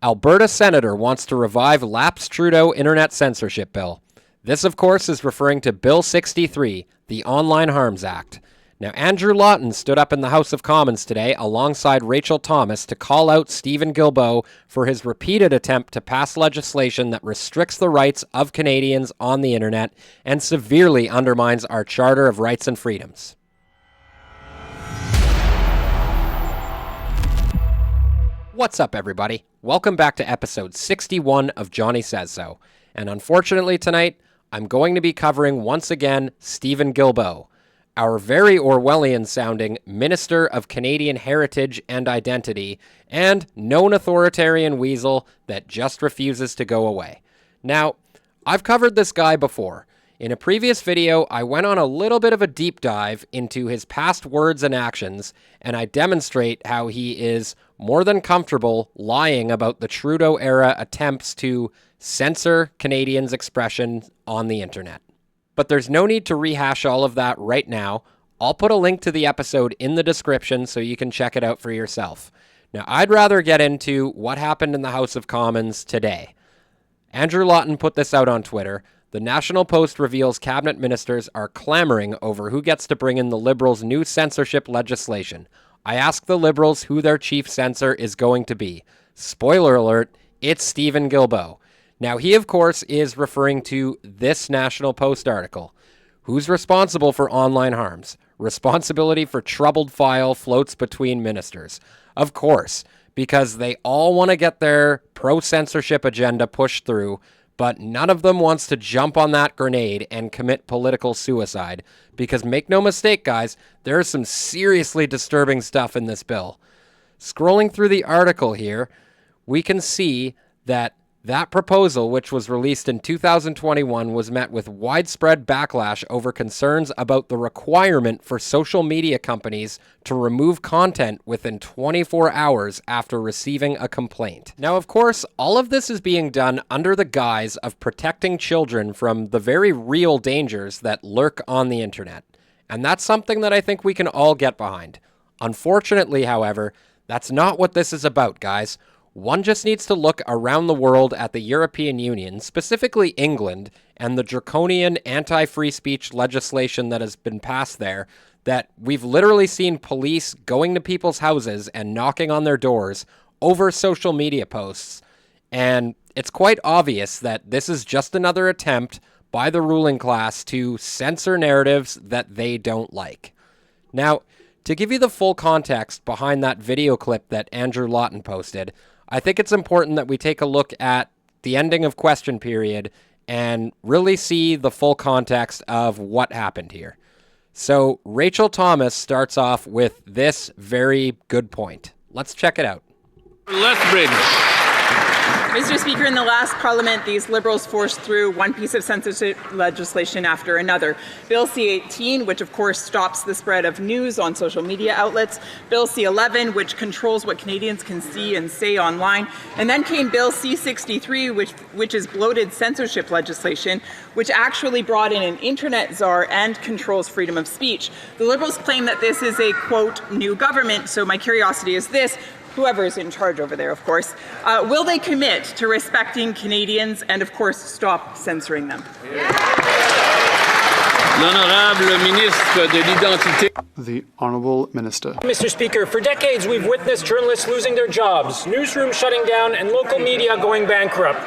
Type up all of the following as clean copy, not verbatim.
Alberta Senator wants to revive lapsed Trudeau internet censorship bill. This, of course, is referring to Bill 63, the Online Harms Act. Now, Andrew Lawton stood up in the House of Commons today alongside Rachael Thomas to call out Steven Guilbeault for his repeated attempt to pass legislation that restricts the rights of Canadians on the internet and severely undermines our Charter of Rights and Freedoms. What's up, everybody? Welcome back to episode 61 of Johnny Says So. And unfortunately tonight, I'm going to be covering once again Steven Guilbeault, our very Orwellian-sounding Minister of Canadian Heritage and Identity, and known authoritarian weasel that just refuses to go away. Now, I've covered this guy before. In a previous video, I went on a little bit of a deep dive into his past words and actions, and I demonstrate how he is more than comfortable lying about the Trudeau-era attempts to censor Canadians' expression on the internet. But there's no need to rehash all of that right now. I'll put a link to the episode in the description so you can check it out for yourself. Now, I'd rather get into what happened in the House of Commons today. Andrew Lawton put this out on Twitter. The National Post reveals cabinet ministers are clamoring over who gets to bring in the Liberals' new censorship legislation. I ask the Liberals who their chief censor is going to be. Spoiler alert, it's Steven Guilbeault. Now, he, of course, is referring to this National Post article. Who's responsible for online harms? Responsibility for troubled file floats between ministers. Of course, because they all want to get their pro-censorship agenda pushed through, but none of them wants to jump on that grenade and commit political suicide. Because make no mistake, guys, there is some seriously disturbing stuff in this bill. Scrolling through the article here, we can see that proposal, which was released in 2021, was met with widespread backlash over concerns about the requirement for social media companies to remove content within 24 hours after receiving a complaint. Now, of course, all of this is being done under the guise of protecting children from the very real dangers that lurk on the internet. And that's something that I think we can all get behind. Unfortunately, however, that's not what this is about, guys. One just needs to look around the world at the European Union, specifically England, and the draconian anti-free speech legislation that has been passed there, that we've literally seen police going to people's houses and knocking on their doors over social media posts. And it's quite obvious that this is just another attempt by the ruling class to censor narratives that they don't like. Now, to give you the full context behind that video clip that Andrew Lawton posted, I think it's important that we take a look at the ending of question period and really see the full context of what happened here. So Rachael Thomas starts off with this very good point. Let's check it out. Lethbridge. Mr. Speaker, in the last Parliament, these Liberals forced through one piece of censorship legislation after another. Bill C-18, which of course stops the spread of news on social media outlets. Bill C-11, which controls what Canadians can see and say online. And then came Bill C-63, which is bloated censorship legislation, which actually brought in an internet czar and controls freedom of speech. The Liberals claim that this is a, quote, new government, so my curiosity is this. Whoever is in charge over there, of course, will they commit to respecting Canadians and, of course, stop censoring them? L'honorable ministre de l'identité. The Honourable Minister. Mr. Speaker, for decades we've witnessed journalists losing their jobs, newsrooms shutting down, and local media going bankrupt.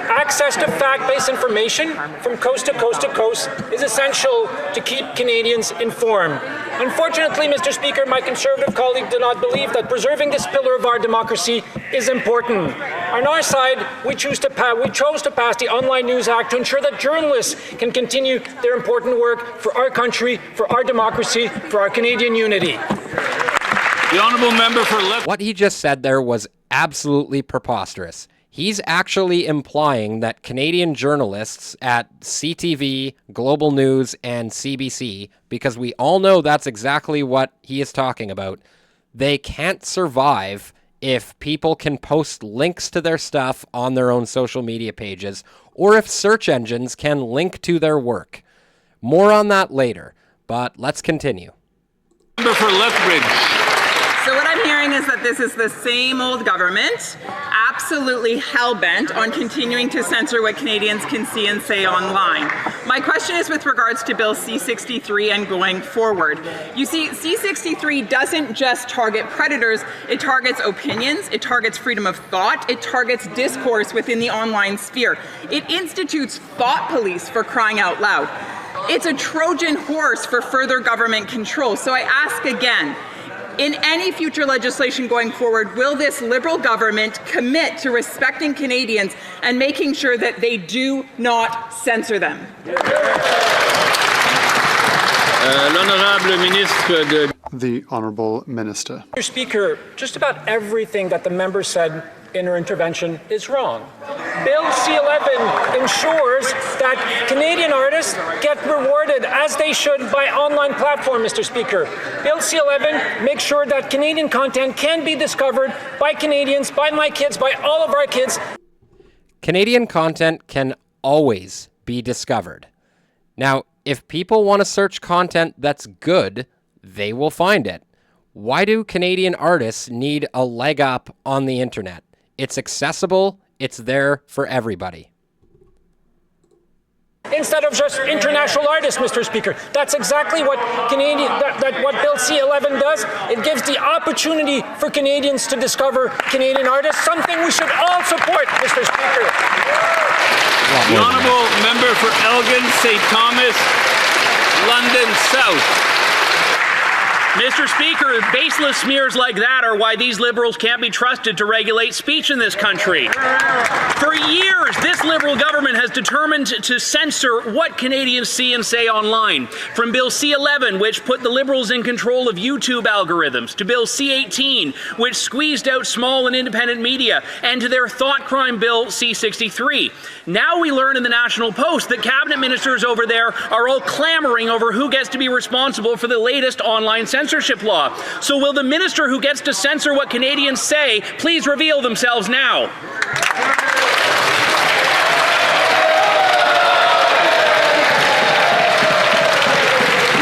Access to fact-based information from coast to coast to coast is essential to keep Canadians informed. Unfortunately, Mr. Speaker, my Conservative colleague did not believe that preserving this pillar of our democracy is important. On our side, we chose to pass the Online News Act to ensure that journalists can continue their important work for our country, for our democracy, for our Canadian unity. The honourable member for What he just said there was absolutely preposterous. He's actually implying that Canadian journalists at CTV, Global News, and CBC, because we all know that's exactly what he is talking about, they can't survive if people can post links to their stuff on their own social media pages, or if search engines can link to their work. More on that later, but let's continue. member for Lethbridge. So what I'm hearing is that this is the same old government, absolutely hell-bent on continuing to censor what Canadians can see and say online. My question is with regards to Bill C-63 and going forward. You see, C-63 doesn't just target predators, it targets opinions, it targets freedom of thought, it targets discourse within the online sphere. It institutes thought police, for crying out loud. It's a Trojan horse for further government control. So I ask again, in any future legislation going forward, will this Liberal government commit to respecting Canadians and making sure that they do not censor them? L'honorable ministre de... The Honourable Minister. Mr. Speaker, just about everything that the member said in her intervention is wrong. Bill C-11 ensures that Canadian artists get rewarded, as they should, by online platform, Mr. Speaker. Bill C-11 makes sure that Canadian content can be discovered by Canadians, by my kids, by all of our kids. Canadian content can always be discovered. Now, if people want to search content that's good, they will find it. Why do Canadian artists need a leg up on the internet? It's accessible, it's there for everybody. Instead of just international artists, Mr. Speaker. That's exactly what what Bill C-11 does. It gives the opportunity for Canadians to discover Canadian artists, something we should all support, Mr. Speaker. The honourable member for Elgin, St. Thomas, London South. Mr. Speaker, baseless smears like that are why these Liberals can't be trusted to regulate speech in this country. For years, this Liberal government has determined to censor what Canadians see and say online. From Bill C-11, which put the Liberals in control of YouTube algorithms, to Bill C-18, which squeezed out small and independent media, and to their thought crime Bill C-63. Now we learn in the National Post that cabinet ministers over there are all clamoring over who gets to be responsible for the latest online censorship law. So will the minister who gets to censor what Canadians say please reveal themselves now?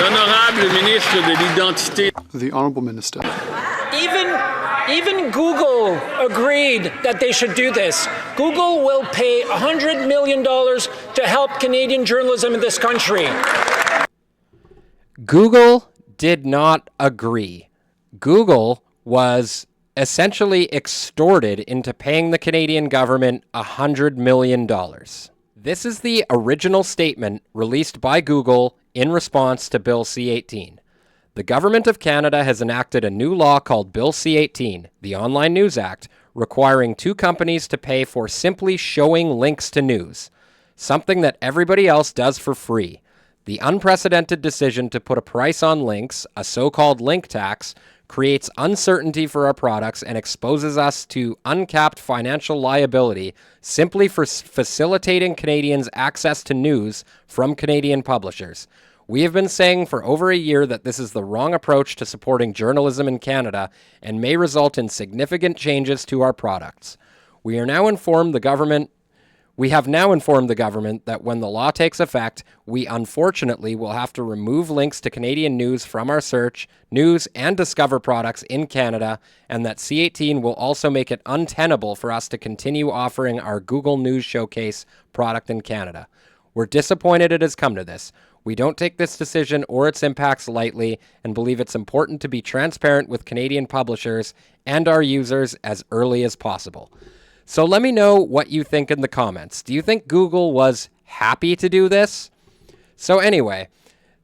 L'honorable ministre de l'identité. The Honourable Minister. Even Google agreed that they should do this. Google will pay $100 million to help Canadian journalism in this country. Google did not agree. Google was essentially extorted into paying the Canadian government $100 million. This is the original statement released by Google in response to Bill C-18. The Government of Canada has enacted a new law called Bill C-18, the Online News Act, requiring two companies to pay for simply showing links to news, something that everybody else does for free. The unprecedented decision to put a price on links, a so-called link tax, creates uncertainty for our products and exposes us to uncapped financial liability simply for facilitating Canadians' access to news from Canadian publishers. We have been saying for over a year that this is the wrong approach to supporting journalism in Canada and may result in significant changes to our products. We have now informed the government that when the law takes effect, we unfortunately will have to remove links to Canadian news from our search, news, and Discover products in Canada, and that C-18 will also make it untenable for us to continue offering our Google News Showcase product in Canada. We're disappointed it has come to this. We don't take this decision or its impacts lightly and believe it's important to be transparent with Canadian publishers and our users as early as possible. So let me know what you think in the comments. Do you think Google was happy to do this? So anyway,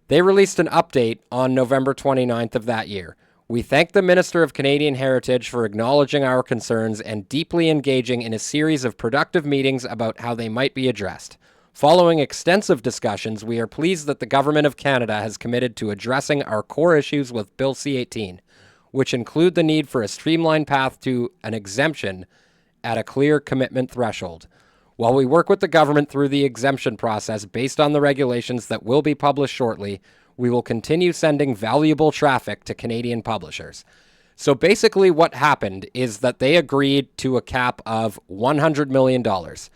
they released an update on November 29th of that year. We thank the Minister of Canadian Heritage for acknowledging our concerns and deeply engaging in a series of productive meetings about how they might be addressed. Following extensive discussions, we are pleased that the Government of Canada has committed to addressing our core issues with Bill C-18, which include the need for a streamlined path to an exemption at a clear commitment threshold. While we work with the government through the exemption process based on the regulations that will be published shortly, we will continue sending valuable traffic to Canadian publishers. So basically what happened is that they agreed to a cap of $100 million.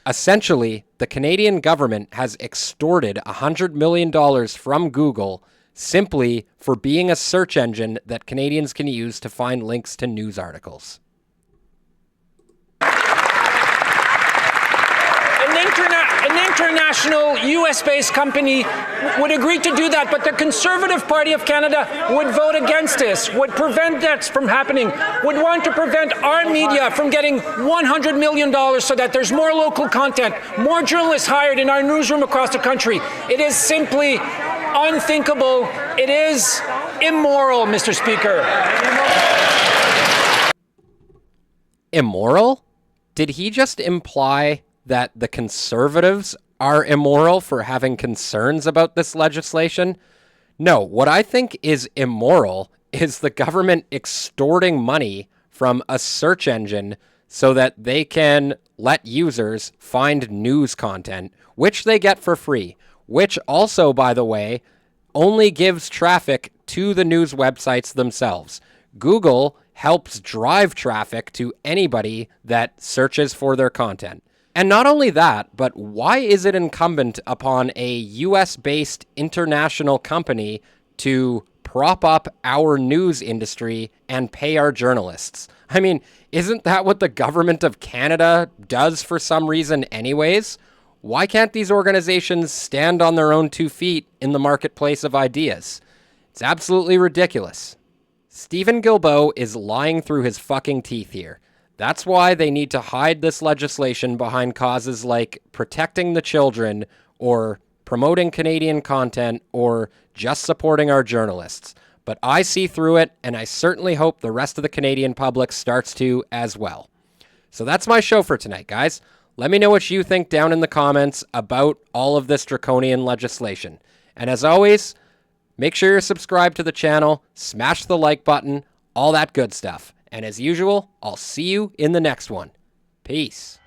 Essentially, the Canadian government has extorted $100 million from Google simply for being a search engine that Canadians can use to find links to news articles. international US-based company would agree to do that, but the Conservative Party of Canada would vote against this, would prevent that from happening, would want to prevent our media from getting $100 million so that there's more local content, more journalists hired in our newsroom across the country. It is simply unthinkable. It is immoral, Mr. Speaker. Immoral? Did he just imply that the Conservatives are immoral for having concerns about this legislation? No, what I think is immoral is the government extorting money from a search engine so that they can let users find news content, which they get for free, which also, by the way, only gives traffic to the news websites themselves. Google helps drive traffic to anybody that searches for their content. And not only that, but why is it incumbent upon a US-based international company to prop up our news industry and pay our journalists? I mean, isn't that what the government of Canada does for some reason anyways? Why can't these organizations stand on their own 2 feet in the marketplace of ideas? It's absolutely ridiculous. Steven Guilbeault is lying through his fucking teeth here. That's why they need to hide this legislation behind causes like protecting the children or promoting Canadian content or just supporting our journalists. But I see through it, and I certainly hope the rest of the Canadian public starts to as well. So that's my show for tonight, guys. Let me know what you think down in the comments about all of this draconian legislation. And as always, make sure you're subscribed to the channel, smash the like button, all that good stuff. And as usual, I'll see you in the next one. Peace.